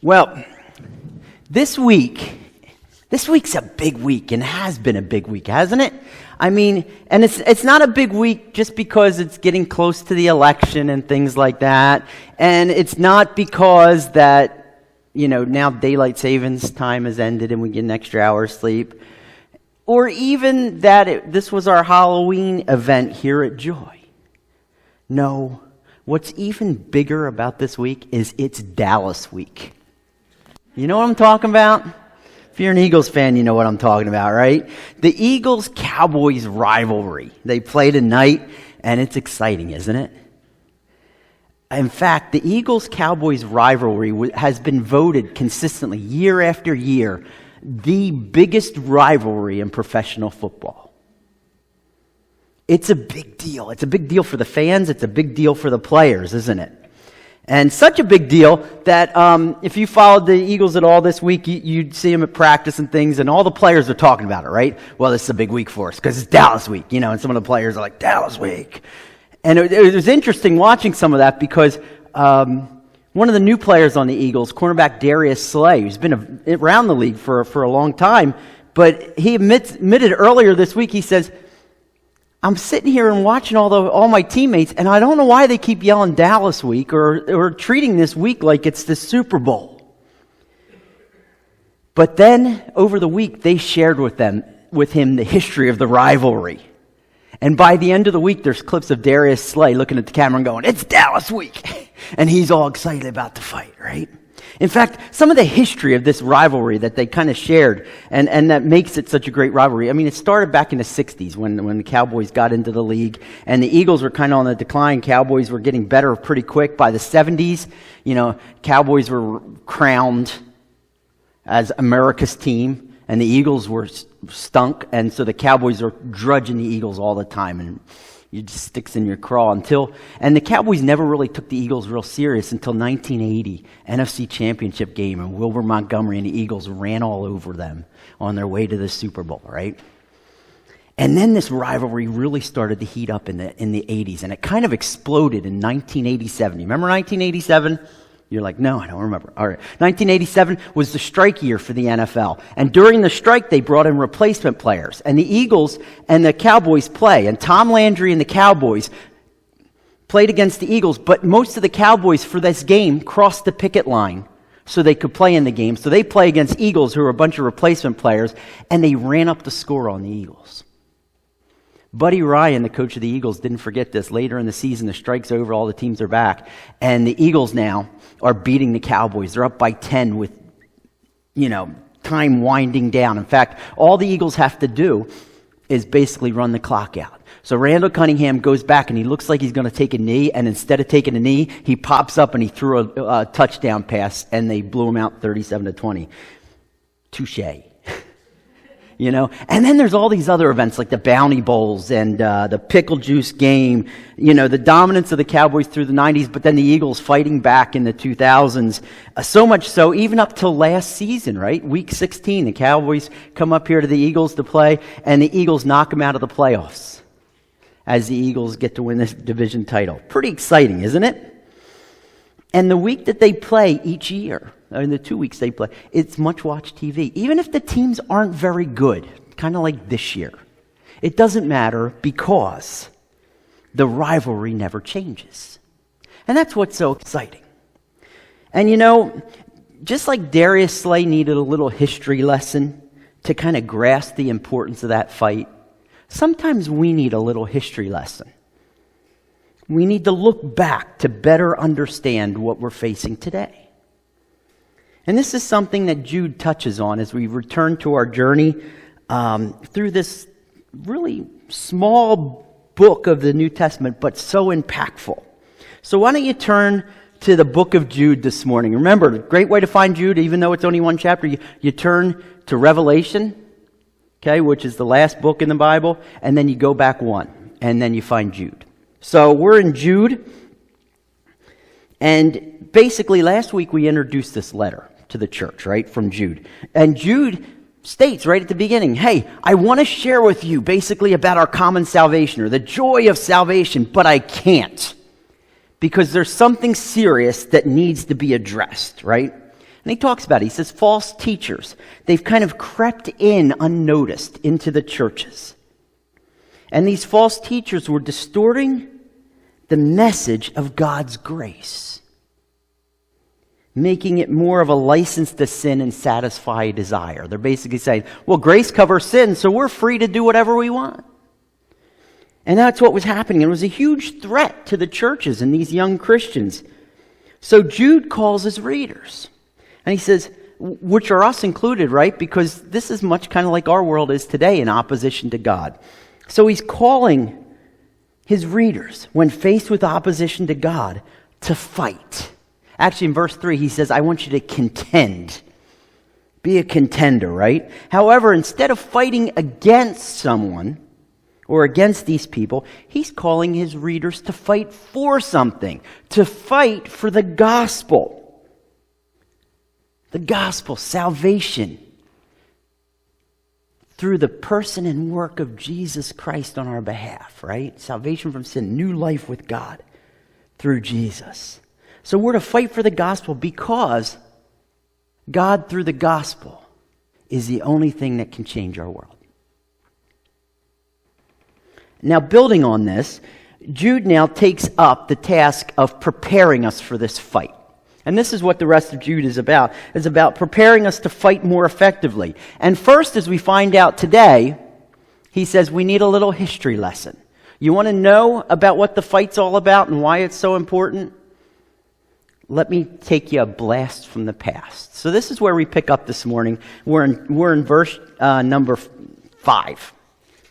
Well, this week's a big week and has been a big week, hasn't it? I mean, and it's not a big week just because it's getting close to the election and things like that. And it's not because that, now daylight savings time has ended and we get an extra hour of sleep. Or even that this was our Halloween event here at Joy. No, what's even bigger about this week is it's Dallas week. You know what I'm talking about? If you're an Eagles fan, you know what I'm talking about, right? The Eagles-Cowboys rivalry. They play tonight, and it's exciting, isn't it? In fact, the Eagles-Cowboys rivalry has been voted consistently, year after year, the biggest rivalry in professional football. It's a big deal. It's a big deal for the fans. It's a big deal for the players, isn't it? And such a big deal that if you followed the Eagles at all this week, you'd see them at practice and things, and all the players are talking about it, right? Well, this is a big week for us because it's Dallas week, and some of the players are like, Dallas week. And it was interesting watching some of that because one of the new players on the Eagles, cornerback Darius Slay, who's been around the league for a long time, but he admitted earlier this week, he says, I'm sitting here and watching all my teammates, and I don't know why they keep yelling Dallas week or treating this week like it's the Super Bowl. But then, over the week, they shared with him the history of the rivalry. And by the end of the week, there's clips of Darius Slay looking at the camera and going, it's Dallas week! And he's all excited about the fight, right? In fact, some of the history of this rivalry that they kind of shared and that makes it such a great rivalry. I mean, it started back in the 60s when the Cowboys got into the league and the Eagles were kind of on the decline. Cowboys were getting better pretty quick. By the 70s, Cowboys were crowned as America's team and the Eagles were stunk. And so the Cowboys are drudging the Eagles all the time and it just sticks in your craw and the Cowboys never really took the Eagles real serious until 1980, NFC Championship game, and Wilbur Montgomery and the Eagles ran all over them on their way to the Super Bowl, right? And then this rivalry really started to heat up in the 80s, and it kind of exploded in 1987. You remember 1987? You're like, no, I don't remember. All right. 1987 was the strike year for the NFL. And during the strike, they brought in replacement players. And the Eagles and the Cowboys play. And Tom Landry and the Cowboys played against the Eagles. But most of the Cowboys for this game crossed the picket line so they could play in the game. So they play against Eagles, who are a bunch of replacement players. And they ran up the score on the Eagles. Buddy Ryan, the coach of the Eagles, didn't forget this. Later in the season, the strike's over, all the teams are back. And the Eagles now are beating the Cowboys. They're up by 10 with, time winding down. In fact, all the Eagles have to do is basically run the clock out. So Randall Cunningham goes back and he looks like he's going to take a knee. And instead of taking a knee, he pops up and he threw a touchdown pass and they blew him out 37-20. Touché. And then there's all these other events like the Bounty Bowls and the Pickle Juice game, the dominance of the Cowboys through the 90s, but then the Eagles fighting back in the 2000s. So much so, even up till last season, right? Week 16, the Cowboys come up here to the Eagles to play, and the Eagles knock them out of the playoffs as the Eagles get to win this division title. Pretty exciting, isn't it? And the week that they play each year, in the 2 weeks they play, it's much-watched TV. Even if the teams aren't very good, kind of like this year, it doesn't matter because the rivalry never changes. And that's what's so exciting. And just like Darius Slay needed a little history lesson to kind of grasp the importance of that fight, sometimes we need a little history lesson. We need to look back to better understand what we're facing today. And this is something that Jude touches on as we return to our journey through this really small book of the New Testament, but so impactful. So why don't you turn to the book of Jude this morning. Remember, a great way to find Jude, even though it's only one chapter, you turn to Revelation, okay, which is the last book in the Bible, and then you go back one, and then you find Jude. So we're in Jude, and basically last week we introduced this letter to the church, right, from Jude. And Jude states right at the beginning, hey, I want to share with you basically about our common salvation or the joy of salvation, but I can't because there's something serious that needs to be addressed, right? And he talks about it. He says false teachers. They've kind of crept in unnoticed into the churches. And these false teachers were distorting the message of God's grace, making it more of a license to sin and satisfy a desire. They're basically saying, well, grace covers sin, so we're free to do whatever we want. And that's what was happening. It was a huge threat to the churches and these young Christians. So Jude calls his readers. And he says, which are us included, right? Because this is much kind of like our world is today in opposition to God. So he's calling his readers, when faced with opposition to God, to fight. Actually, in verse 3, he says, I want you to contend. Be a contender, right? However, instead of fighting against someone or against these people, he's calling his readers to fight for something, to fight for the gospel. The gospel, salvation, through the person and work of Jesus Christ on our behalf, right? Salvation from sin, new life with God through Jesus. So we're to fight for the gospel because God, through the gospel, is the only thing that can change our world. Now, building on this, Jude now takes up the task of preparing us for this fight. And this is what the rest of Jude is about preparing us to fight more effectively. And first, as we find out today, he says we need a little history lesson. You want to know about what the fight's all about and why it's so important? Let me take you a blast from the past. So this is where we pick up this morning. We're in verse number 5.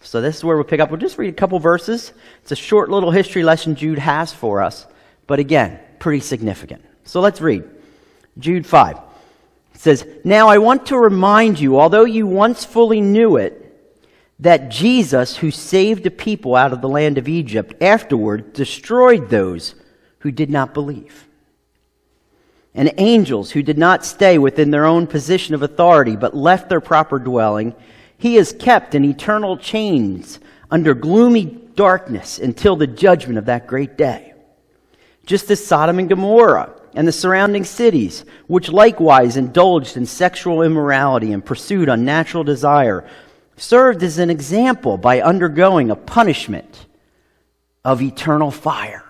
So this is where we'll pick up. We'll just read a couple verses. It's a short little history lesson Jude has for us. But again, pretty significant. So let's read. Jude 5. It says, now I want to remind you, although you once fully knew it, that Jesus, who saved the people out of the land of Egypt, afterward destroyed those who did not believe. And angels who did not stay within their own position of authority, but left their proper dwelling, he is kept in eternal chains under gloomy darkness until the judgment of that great day. Just as Sodom and Gomorrah and the surrounding cities, which likewise indulged in sexual immorality and pursued unnatural desire, served as an example by undergoing a punishment of eternal fire.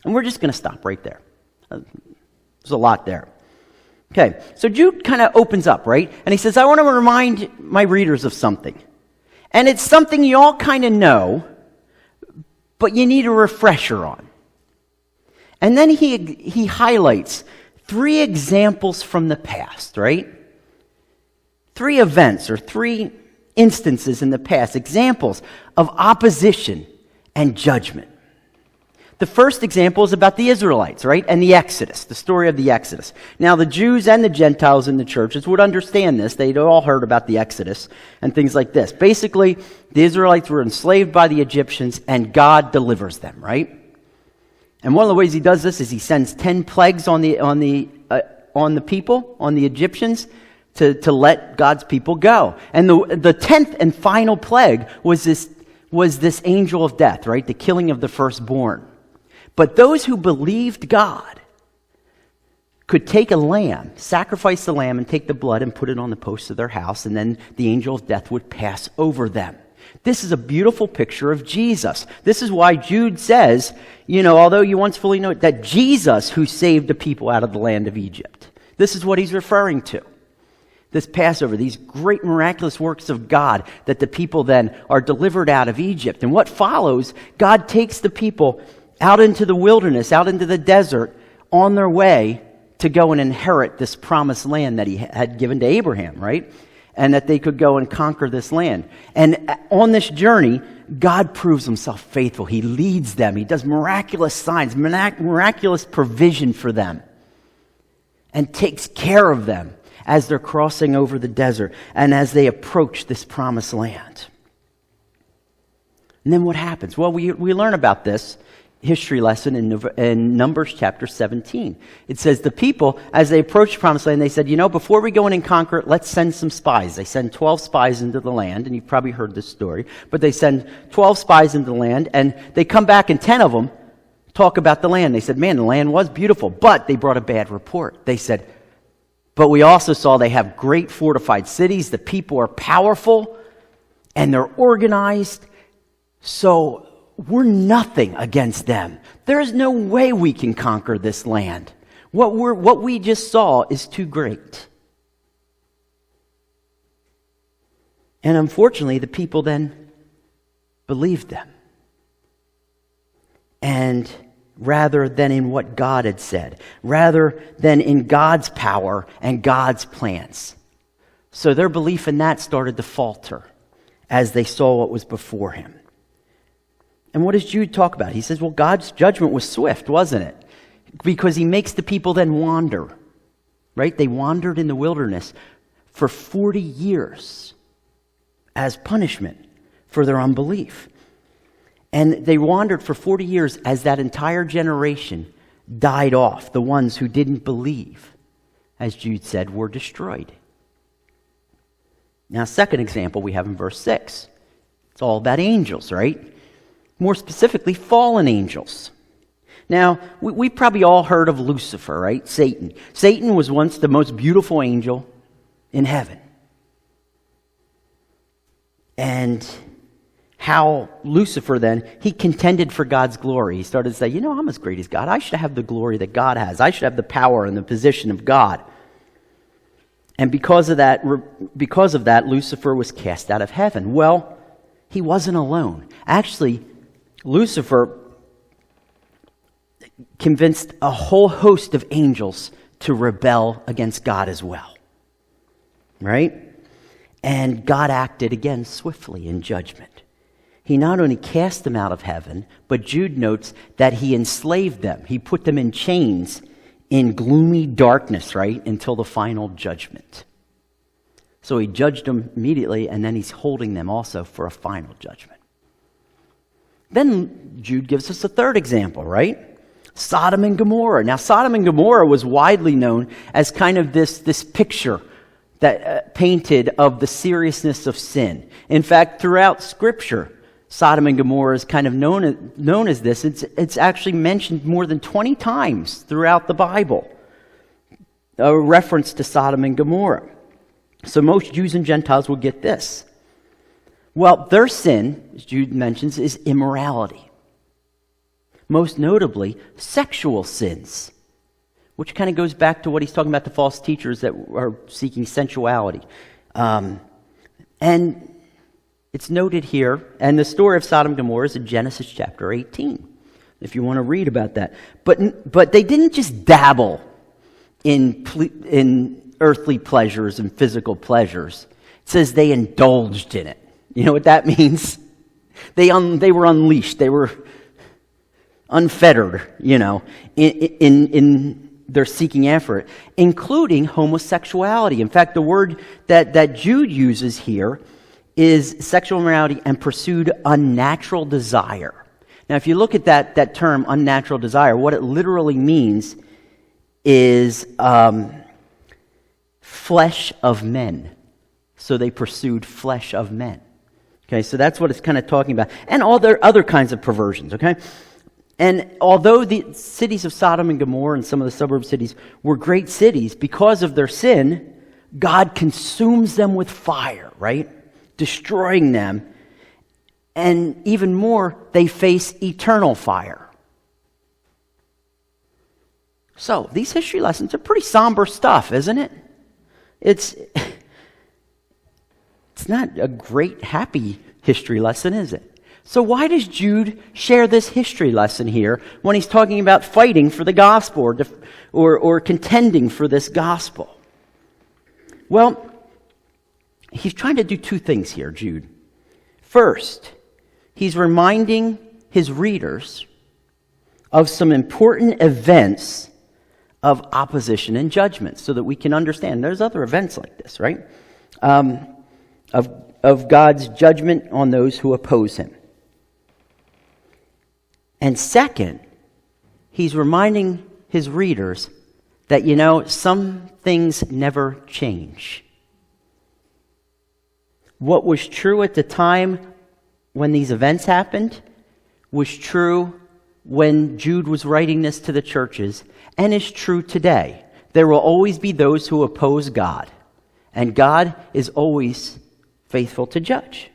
And we're just going to stop right there. There's a lot there. Okay, so Jude kind of opens up, right? And he says, I want to remind my readers of something. And it's something you all kind of know, but you need a refresher on. And then he highlights 3 examples from the past, right? 3 events or 3 instances in the past, examples of opposition and judgment. The first example is about the Israelites, right? And the Exodus, the story of the Exodus. Now, the Jews and the Gentiles in the churches would understand this. They'd all heard about the Exodus and things like this. Basically, the Israelites were enslaved by the Egyptians, and God delivers them, right? And one of the ways he does this is he sends 10 plagues on the people, on the Egyptians, to let God's people go. And the 10th and final plague was this angel of death, right? The killing of the firstborn. But those who believed God could take a lamb, sacrifice the lamb, and take the blood and put it on the posts of their house, and then the angel of death would pass over them. This is a beautiful picture of Jesus. This is why Jude says, although you once fully know it, that Jesus who saved the people out of the land of Egypt. This is what he's referring to. This Passover, these great miraculous works of God that the people then are delivered out of Egypt. And what follows, God takes the people out into the wilderness, out into the desert, on their way to go and inherit this promised land that he had given to Abraham, right? And that they could go and conquer this land. And on this journey, God proves himself faithful. He leads them. He does miraculous signs, miraculous provision for them, and takes care of them as they're crossing over the desert and as they approach this promised land. And then what happens? Well, we learn about this history lesson in Numbers chapter 17. It says the people, as they approached the promised land, they said, before we go in and conquer it, let's send some spies. They send 12 spies into the land, and you've probably heard this story, but they send 12 spies into the land, and they come back, and 10 of them talk about the land. They said, man, the land was beautiful, but they brought a bad report. They said, But we also saw they have great fortified cities. The people are powerful and they're organized. So we're nothing against them. There's no way we can conquer this land. What we just saw is too great. And unfortunately, the people then believed them. And rather than in what God had said, rather than in God's power and God's plans. So their belief in that started to falter as they saw what was before him. And what does Jude talk about? He says, well, God's judgment was swift, wasn't it? Because he makes the people then wander, right? They wandered in the wilderness for 40 years as punishment for their unbelief. And they wandered for 40 years as that entire generation died off. The ones who didn't believe, as Jude said, were destroyed. Now, second example we have in verse 6. It's all about angels, right? More specifically, fallen angels. Now, we probably all heard of Lucifer, right? Satan. Satan was once the most beautiful angel in heaven. And how Lucifer then, he contended for God's glory. He started to say, I'm as great as God. I should have the glory that God has. I should have the power and the position of God. And because of that, Lucifer was cast out of heaven. Well, he wasn't alone. Actually, Lucifer convinced a whole host of angels to rebel against God as well. Right? And God acted again swiftly in judgment. He not only cast them out of heaven, but Jude notes that he enslaved them. He put them in chains in gloomy darkness, right, until the final judgment. So he judged them immediately, and then he's holding them also for a final judgment. Then Jude gives us a third example, right? Sodom and Gomorrah. Now, Sodom and Gomorrah was widely known as kind of this picture that painted of the seriousness of sin. In fact, throughout Scripture, Sodom and Gomorrah is kind of known as this. It's actually mentioned more than 20 times throughout the Bible, a reference to Sodom and Gomorrah. So most Jews and Gentiles will get this. Well, their sin, as Jude mentions, is immorality. Most notably, sexual sins, which kind of goes back to what he's talking about, the false teachers that are seeking sensuality. And it's noted here, and the story of Sodom and Gomorrah is in Genesis chapter 18, if you want to read about that. But they didn't just dabble in earthly pleasures and physical pleasures. It says they indulged in it. You know what that means? They were unleashed. They were unfettered, in their seeking after it, including homosexuality. In fact, the word that Jude uses here is sexual immorality and pursued unnatural desire. Now, if you look at that term, unnatural desire, what it literally means is flesh of men. So they pursued flesh of men. Okay, so that's what it's kind of talking about. And all their other kinds of perversions, okay? And although the cities of Sodom and Gomorrah and some of the suburb cities were great cities, because of their sin, God consumes them with fire, right? Destroying them. And even more, they face eternal fire. So, these history lessons are pretty somber stuff, isn't it? It's not a great, happy history lesson, is it? So why does Jude share this history lesson here when he's talking about fighting for the gospel or contending for this gospel? Well, he's trying to do two things here, Jude. First, he's reminding his readers of some important events of opposition and judgment so that we can understand there's other events like this, right? Of God's judgment on those who oppose him. And second, he's reminding his readers that, some things never change. What was true at the time when these events happened was true when Jude was writing this to the churches and is true today. There will always be those who oppose God, and God is always faithful to judge.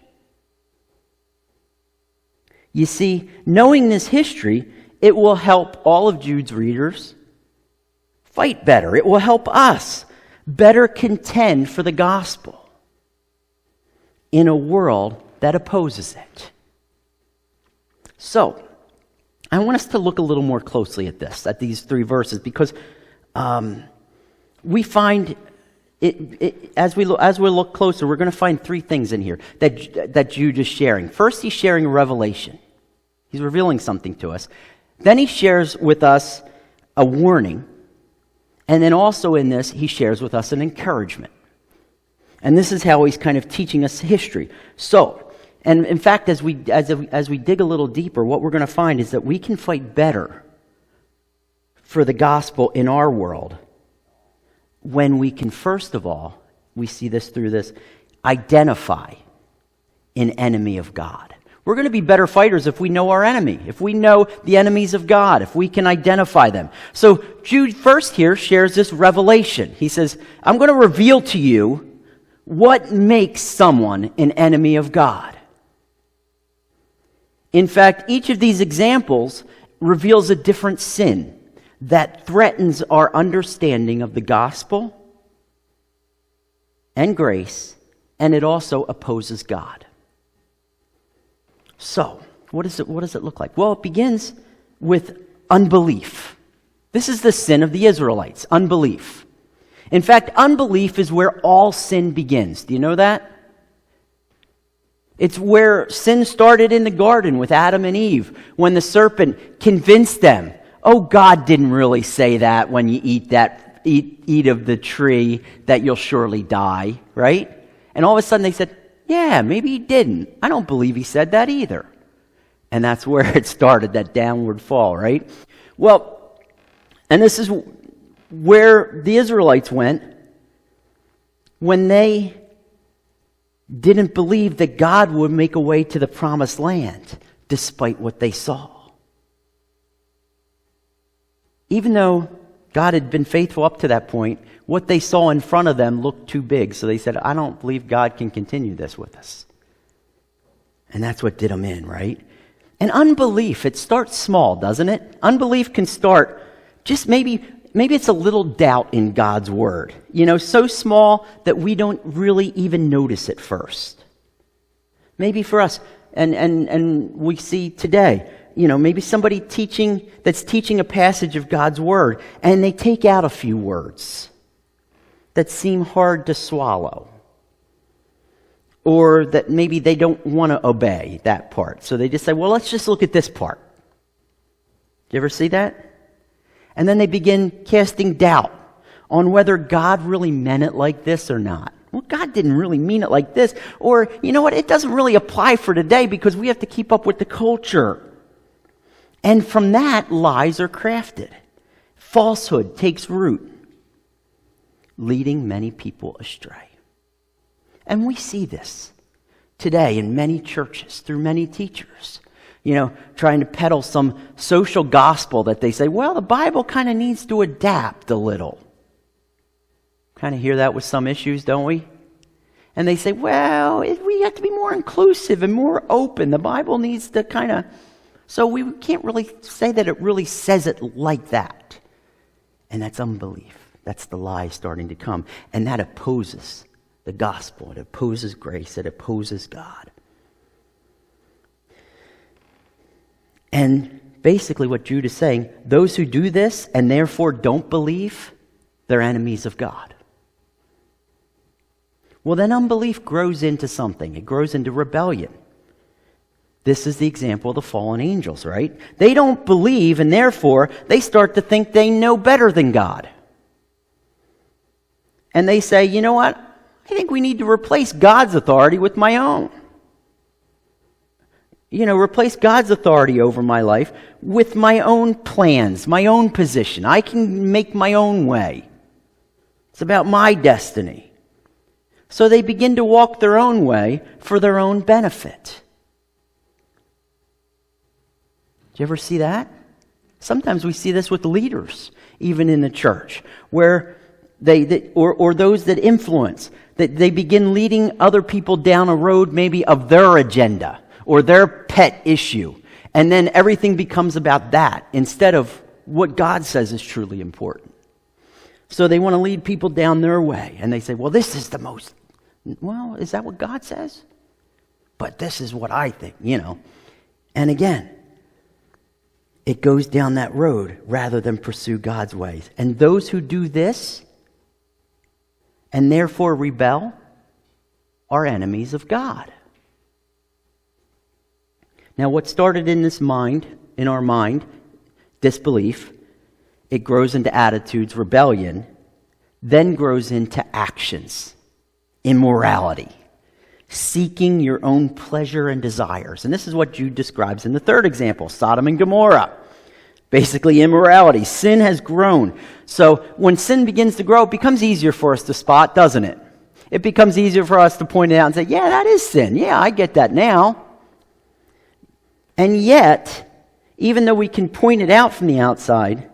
You see, knowing this history, it will help all of Jude's readers fight better. It will help us better contend for the gospel in a world that opposes it. So, I want us to look a little more closely at these 3 verses, because we find as we look closer, we're going to find 3 things in here that Jude is sharing. First, he's sharing a revelation. He's revealing something to us. Then he shares with us a warning. And then also in this, he shares with us an encouragement. And this is how he's kind of teaching us history. So, and in fact, as we dig a little deeper, what we're going to find is that we can fight better for the gospel in our world when we can, first of all, we see this through this, identify an enemy of God. We're going to be better fighters if we know our enemy, if we know the enemies of God, if we can identify them. So Jude first here shares this revelation. He says, I'm going to reveal to you what makes someone an enemy of God. In fact, each of these examples reveals a different sin that threatens our understanding of the gospel and grace, and it also opposes God. So, what does it look like? Well, it begins with unbelief. This is the sin of the Israelites, unbelief. In fact, unbelief is where all sin begins. Do you know that? It's where sin started in the garden with Adam and Eve, when the serpent convinced them, oh, God didn't really say that when you eat of the tree that you'll surely die, right? And all of a sudden they said, yeah, maybe he didn't. I don't believe he said that either. And that's where it started, that downward fall, right? Well, and this is where the Israelites went when they didn't believe that God would make a way to the promised land despite what they saw. Even though God had been faithful up to that point, what they saw in front of them looked too big. So they said, I don't believe God can continue this with us. And that's what did them in, right? And unbelief, it starts small, doesn't it? Unbelief can start just maybe it's a little doubt in God's word. So small that we don't really even notice it first. Maybe for us, and we see today, maybe somebody that's teaching a passage of God's word, and they take out a few words that seem hard to swallow, or that maybe they don't want to obey that part. So they just say, well, let's just look at this part. Do you ever see that? And then they begin casting doubt on whether God really meant it like this or not. Well, God didn't really mean it like this. Or, you know what, it doesn't really apply for today because we have to keep up with the culture. And from that, lies are crafted. Falsehood takes root, leading many people astray. And we see this today in many churches, through many teachers, trying to peddle some social gospel that they say, well, the Bible kind of needs to adapt a little. Kind of hear that with some issues, don't we? And they say, well, we have to be more inclusive and more open. The Bible needs to kind of... So we can't really say that it really says it like that. And that's unbelief. That's the lie starting to come. And that opposes the gospel. It opposes grace. It opposes God. And basically what Jude is saying, those who do this and therefore don't believe, they're enemies of God. Well, then unbelief grows into something. It grows into rebellion. This is the example of the fallen angels, right? They don't believe, and therefore they start to think they know better than God. And they say, you know what? I think we need to replace God's authority with my own. Replace God's authority over my life with my own plans, my own position. I can make my own way. It's about my destiny. So they begin to walk their own way for their own benefit. Do you ever see that? Sometimes we see this with leaders, even in the church, where or those that influence, that they begin leading other people down a road maybe of their agenda or their pet issue. And then everything becomes about that instead of what God says is truly important. So they want to lead people down their way. And they say, well, this is the most. Well, is that what God says? But this is what I think, And again, it goes down that road rather than pursue God's ways. And those who do this and therefore rebel are enemies of God. Now, what started in our mind, disbelief, it grows into attitudes, rebellion, then grows into actions, immorality, seeking your own pleasure and desires. And this is what Jude describes in the third example, Sodom and Gomorrah. Basically, immorality. Sin has grown. So when sin begins to grow, it becomes easier for us to spot, doesn't it? It becomes easier for us to point it out and say, yeah, that is sin. Yeah, I get that now. And yet, even though we can point it out from the outside,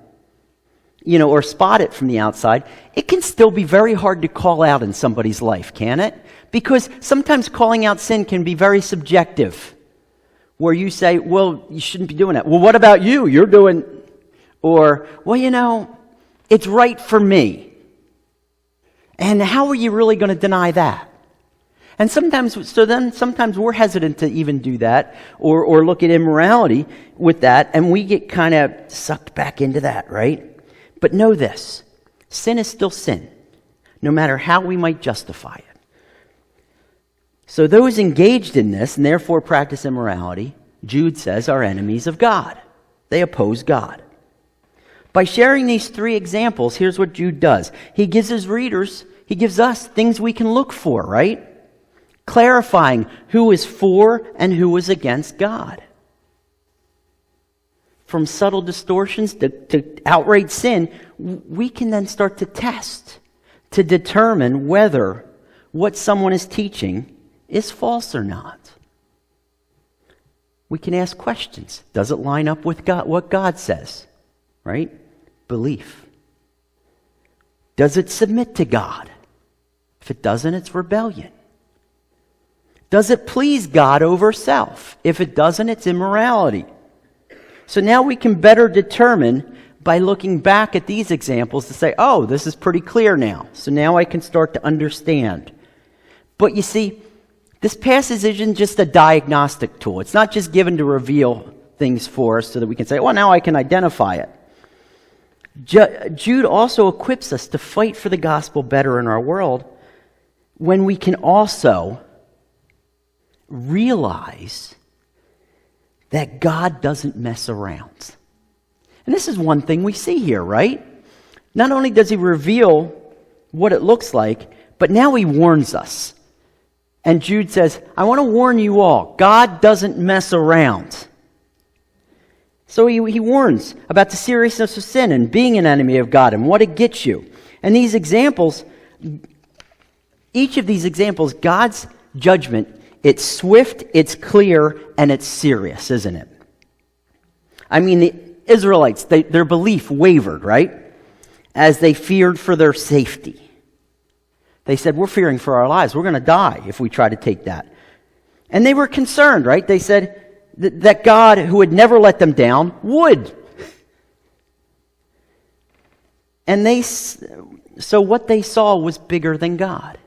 or spot it from the outside, it can still be very hard to call out in somebody's life, can it? Because sometimes calling out sin can be very subjective, where you say, well, you shouldn't be doing that. Well, what about you? You're doing, or, well, it's right for me. And how are you really going to deny that? And sometimes we're hesitant to even do that or look at immorality with that, and we get kind of sucked back into that, right? But know this, sin is still sin, no matter how we might justify it. So those engaged in this and therefore practice immorality, Jude says, are enemies of God. They oppose God. By sharing these three examples, here's what Jude does. He gives his readers, he gives us things we can look for, right? Clarifying who is for and who is against God. From subtle distortions to outright sin, we can then start to test, to determine whether what someone is teaching is false or not. We can ask questions. Does it line up with God, what God says? Right? Belief. Does it submit to God? If it doesn't, it's rebellion. Does it please God over self? If it doesn't, it's immorality. So now we can better determine by looking back at these examples to say, oh, this is pretty clear now. So now I can start to understand. But you see, this passage isn't just a diagnostic tool. It's not just given to reveal things for us so that we can say, well, now I can identify it. Jude also equips us to fight for the gospel better in our world when we can also realize that God doesn't mess around. And this is one thing we see here, right? Not only does he reveal what it looks like, but now he warns us. And Jude says, I want to warn you all, God doesn't mess around. So he warns about the seriousness of sin and being an enemy of God and what it gets you. And these examples, each of these examples, God's judgment, it's swift, it's clear, and it's serious, isn't it? I mean, the Israelites, their belief wavered, right? As they feared for their safety. They said, we're fearing for our lives. We're going to die if we try to take that. And they were concerned, right? They said that God, who would never let them down, would. And so what they saw was bigger than God.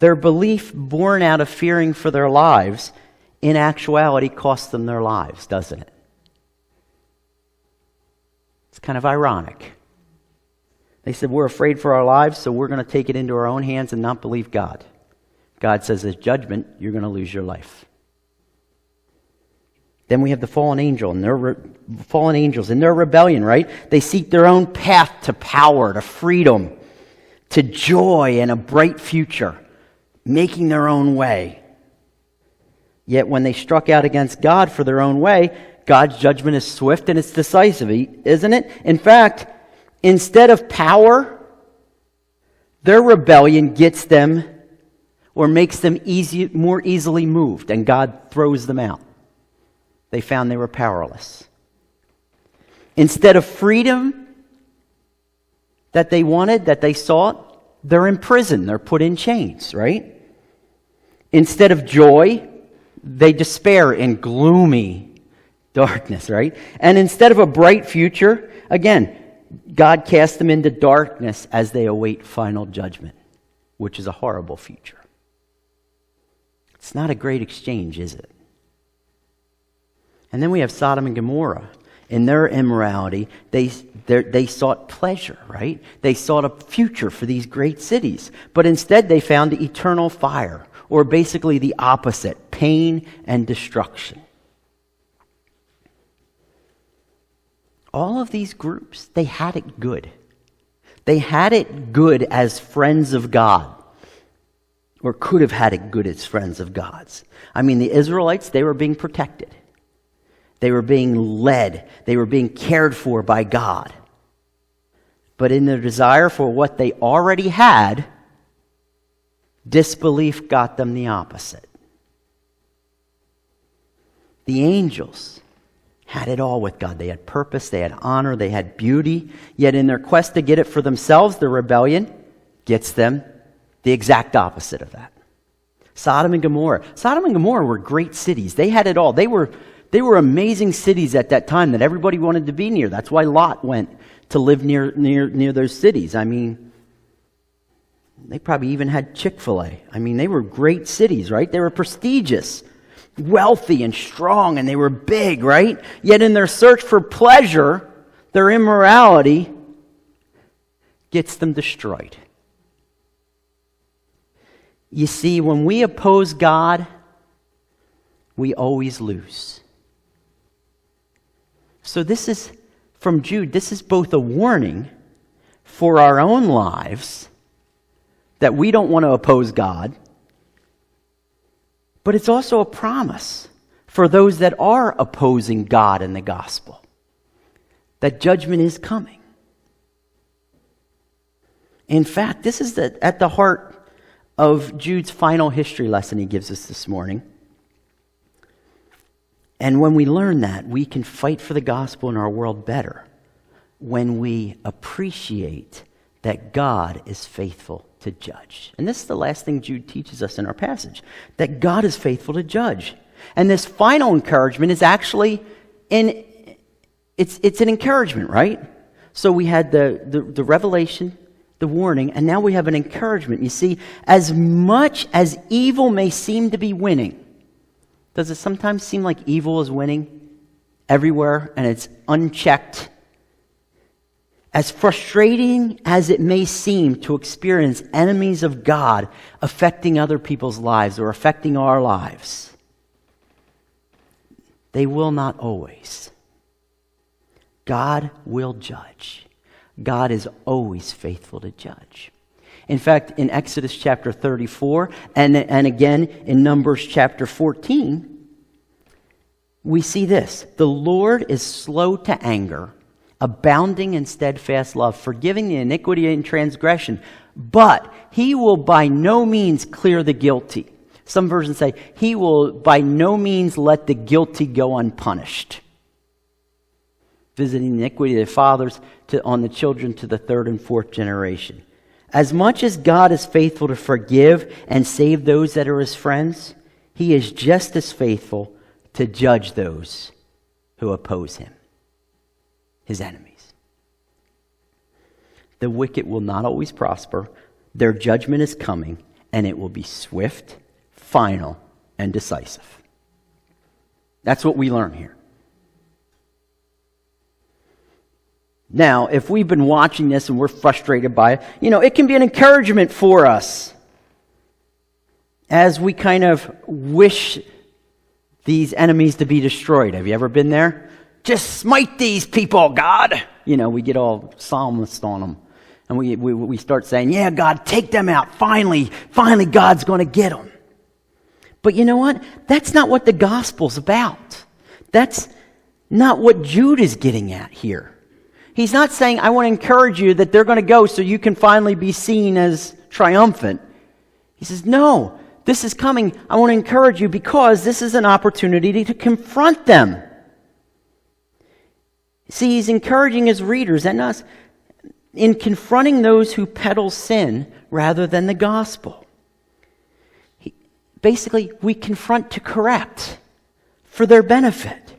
Their belief, born out of fearing for their lives, in actuality cost them their lives, doesn't it? It's kind of ironic. They said, we're afraid for our lives, so we're going to take it into our own hands and not believe God. God says, as judgment, you're going to lose your life. Then we have the fallen angels in their rebellion, right? They seek their own path to power, to freedom, to joy and a bright future, making their own way. Yet when they struck out against God for their own way, God's judgment is swift and it's decisive, isn't it? In fact, instead of power, their rebellion gets them or makes them more easily moved, and God throws them out. They found they were powerless. Instead of freedom, that they wanted, that they sought, they're in prison. They're put in chains, right? Instead of joy, they despair in gloomy darkness, right? And instead of a bright future, again, God cast them into darkness as they await final judgment, which is a horrible future. It's not a great exchange, is it? And then we have Sodom and Gomorrah. In their immorality, they sought pleasure, right? They sought a future for these great cities. But instead they found eternal fire, or basically the opposite, pain and destruction. All of these groups, they had it good. They had it good as friends of God, or could have had it good as friends of God's. I mean, the Israelites, they were being protected. They were being led. They were being cared for by God. But in their desire for what they already had, disbelief got them the opposite. The angels had it all with God. They had purpose, they had honor, they had beauty. Yet in their quest to get it for themselves, their rebellion gets them the exact opposite of that. Sodom and Gomorrah. Sodom and Gomorrah were great cities. They had it all. They were amazing cities at that time that everybody wanted to be near. That's why Lot went to live near those cities. I mean, they probably even had Chick-fil-A. I mean, they were great cities, right? They were prestigious, wealthy and strong, and they were big, right? Yet in their search for pleasure, their immorality gets them destroyed. You see, when we oppose God, we always lose. So this is, from Jude, this is both a warning for our own lives that we don't want to oppose God, but it's also a promise for those that are opposing God and the gospel, that judgment is coming. In fact, this is at the heart of Jude's final history lesson he gives us this morning. And when we learn that, we can fight for the gospel in our world better when we appreciate that God is faithful to judge. And this is the last thing Jude teaches us in our passage, that God is faithful to judge. And this final encouragement is actually it's an encouragement, right? So we had the revelation, the warning, and now we have an encouragement. You see, as much as evil may seem to be winning, does it sometimes seem like evil is winning everywhere and it's unchecked? As frustrating as it may seem to experience enemies of God affecting other people's lives or affecting our lives, they will not always. God will judge. God is always faithful to judge. In fact, in Exodus chapter 34 and again in Numbers chapter 14, we see this. The Lord is slow to anger, abounding in steadfast love, forgiving the iniquity and transgression, but he will by no means clear the guilty. Some versions say he will by no means let the guilty go unpunished, visiting the iniquity of the fathers on the children to the third and fourth generation. As much as God is faithful to forgive and save those that are his friends, he is just as faithful to judge those who oppose him, his enemies. The wicked will not always prosper. Their judgment is coming, and it will be swift, final, and decisive. That's what we learn here. Now, if we've been watching this and we're frustrated by it, it can be an encouragement for us as we kind of wish these enemies to be destroyed. Have you ever been there? Just smite these people, God. We get all psalmist on them. And we start saying, yeah, God, take them out. Finally, God's going to get them. But you know what? That's not what the gospel's about. That's not what Jude is getting at here. He's not saying, I want to encourage you that they're going to go so you can finally be seen as triumphant. He says, no, this is coming. I want to encourage you because this is an opportunity to confront them. See, he's encouraging his readers and us. in confronting those who peddle sin rather than the gospel. Basically, we confront to correct for their benefit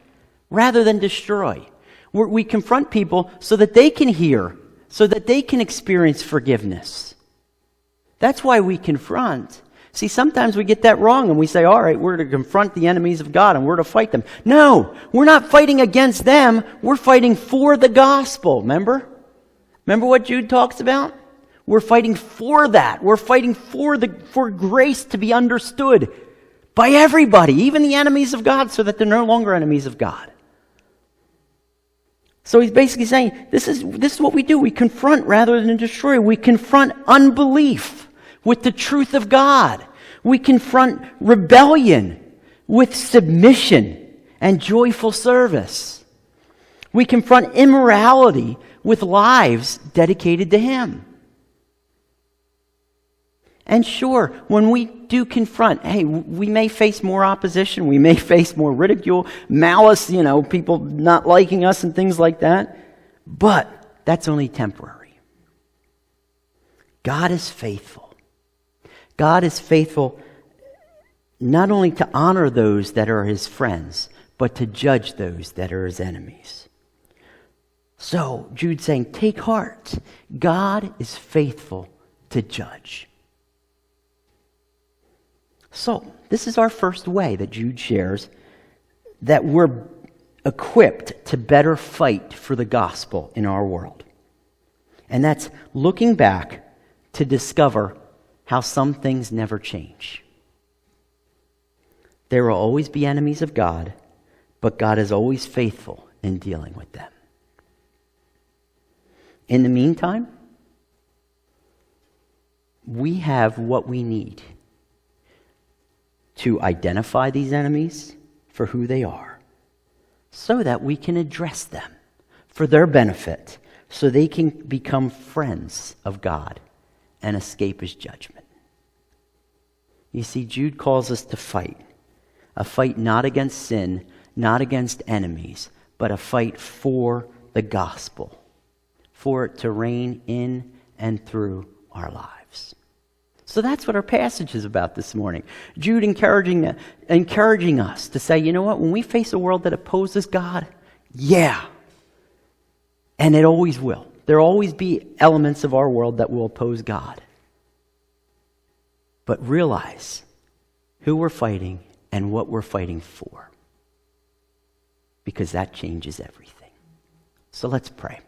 rather than destroy. We confront people so that they can hear, so that they can experience forgiveness. That's why we confront. See, sometimes we get that wrong and we say, all right, we're to confront the enemies of God and we're to fight them. No, we're not fighting against them. We're fighting for the gospel, remember? Remember what Jude talks about? We're fighting for that. We're fighting for grace to be understood by everybody, even the enemies of God, so that they're no longer enemies of God. So he's basically saying, this is what we do. We confront rather than destroy. We confront unbelief with the truth of God. We confront rebellion with submission and joyful service. We confront immorality with lives dedicated to Him. And sure, when we do confront, hey, we may face more opposition, we may face more ridicule, malice, people not liking us and things like that. But that's only temporary. God is faithful. God is faithful not only to honor those that are His friends, but to judge those that are His enemies. So, Jude's saying, take heart. God is faithful to judge. So, this is our first way that Jude shares that we're equipped to better fight for the gospel in our world. And that's looking back to discover how some things never change. There will always be enemies of God, but God is always faithful in dealing with them. In the meantime, we have what we need to identify these enemies for who they are, so that we can address them for their benefit, so they can become friends of God and escape His judgment. You see, Jude calls us to fight. A fight not against sin, not against enemies, but a fight for the gospel, for it to reign in and through our lives. So that's what our passage is about this morning. Jude encouraging us to say, you know what, when we face a world that opposes God, yeah, and it always will. There will always be elements of our world that will oppose God. But realize who we're fighting and what we're fighting for, because that changes everything. So let's pray.